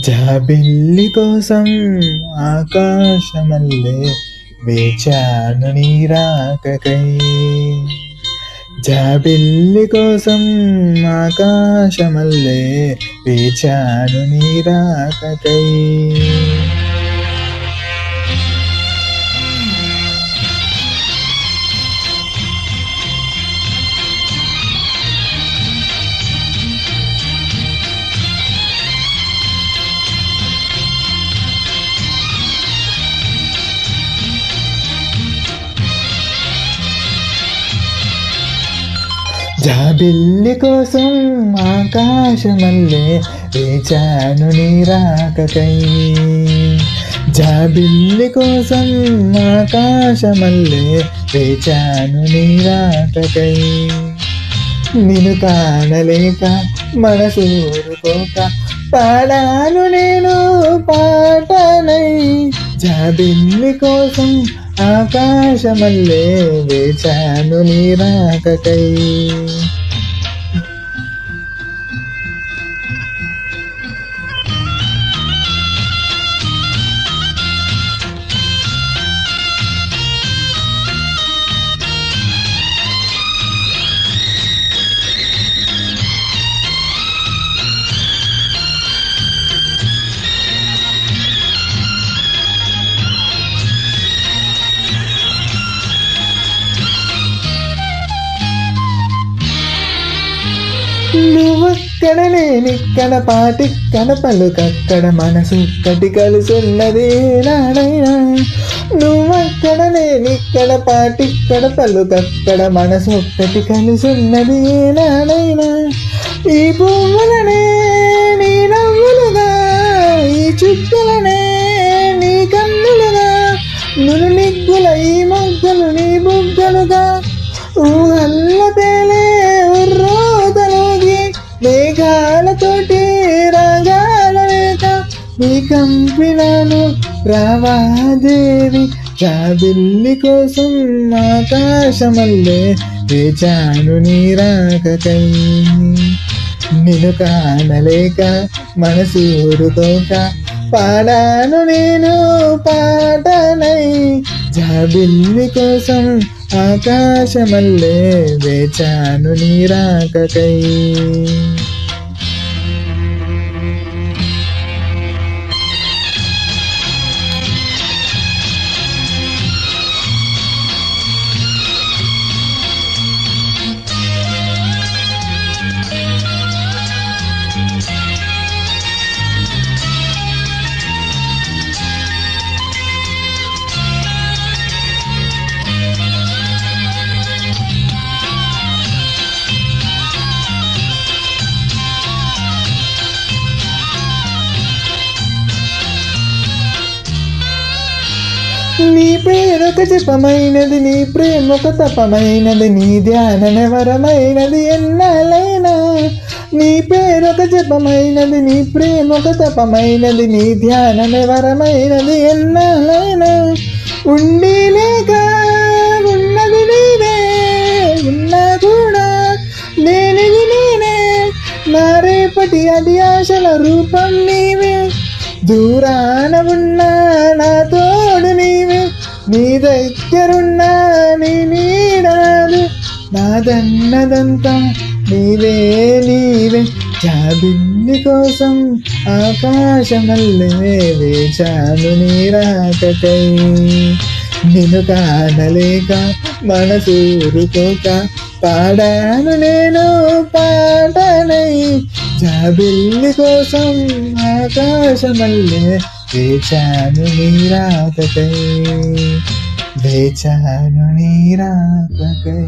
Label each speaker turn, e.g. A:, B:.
A: జాబిల్లి కోసం ఆకాశమల్లే వేచాను నీ రాకకై. జాబిల్లి కోసం ఆకాశమల్లే వేచాను నీ రాకకై. జాబిల్లి కోసం ఆకాశమల్లే వేచాను నీ రాకకై. జాబిల్లి కోసం ఆకాశమల్లే వేచాను నీ రాకకై. నిన్ను కానలేక మనసు ఊరుకోక పాడాను నేను పాటనై. జాబిల్లి కోసం ఆకాశమల్లే వేచాను నీ రాకకై. నువ్వక్కడ నేనిక్కడ పాటిక్కడ పలుకక్కడ మనసు కటి కలుసున్నది నాడైనా. నువ్వక్కడ నేనిక్కడ పాటిక్కడ పలుకక్కడ మనసు ఒక్కటి కలుసున్నది నాడైనా. ఈ పువ్వులనే నీ నవ్వులుగా, ఈ చుక్కలనే నీ కన్నులుగా, నును నిగ్గుల ఈ మొగ్గలు నీ బుగ్గలుగా, ఊహల్ల తేలే ఉర్రోతలోగి మేఘాలతోటి రాగాల వేట నీ కంపినాను రావాదేవి. జాబిల్లి కోసం ఆకాశమల్లే వేచాను నీ రాకకై. నిన్ను కానలేక మనసు ఊరుకోక పాడాను నేను పాటనై. జాబిల్లి కోసం ఆకాశమల్లే వేచాను నీ రాకకై. నీ పేరొక జపమైనది, నీ ప్రేమొక తపమైనది, నీ ధ్యానమే వరమైనది ఎన్నాళ్ళైనా. నీ పేరొక జపమైనది, నీ ప్రేమొక తపమైనది, నీ ధ్యానమే వరమైనది ఎన్నాళ్ళైనా. ఉండి లేక ఉన్నది నీవే, ఉన్నా కూడా లేనిది నేనే. నా రేపటి అది ఆశల రూపం నీవే, దూరాన ఉన్నా నా తోడు నీవే, నీ దగ్గరున్నా నీ నీడాలు, నాదన్నదంతా నీవే నీవే. జాబిల్లి కోసం ఆకాశమల్లే వేచాను నీ రాకకై. నిన్ను కానలేక మనసు ఊరుకోక పాడాను నేను పాటనై. జాబిల్లి కోసం ఆకాశమల్లే వేచాను నీ రాకకై. వేచాను నీ రాకకై.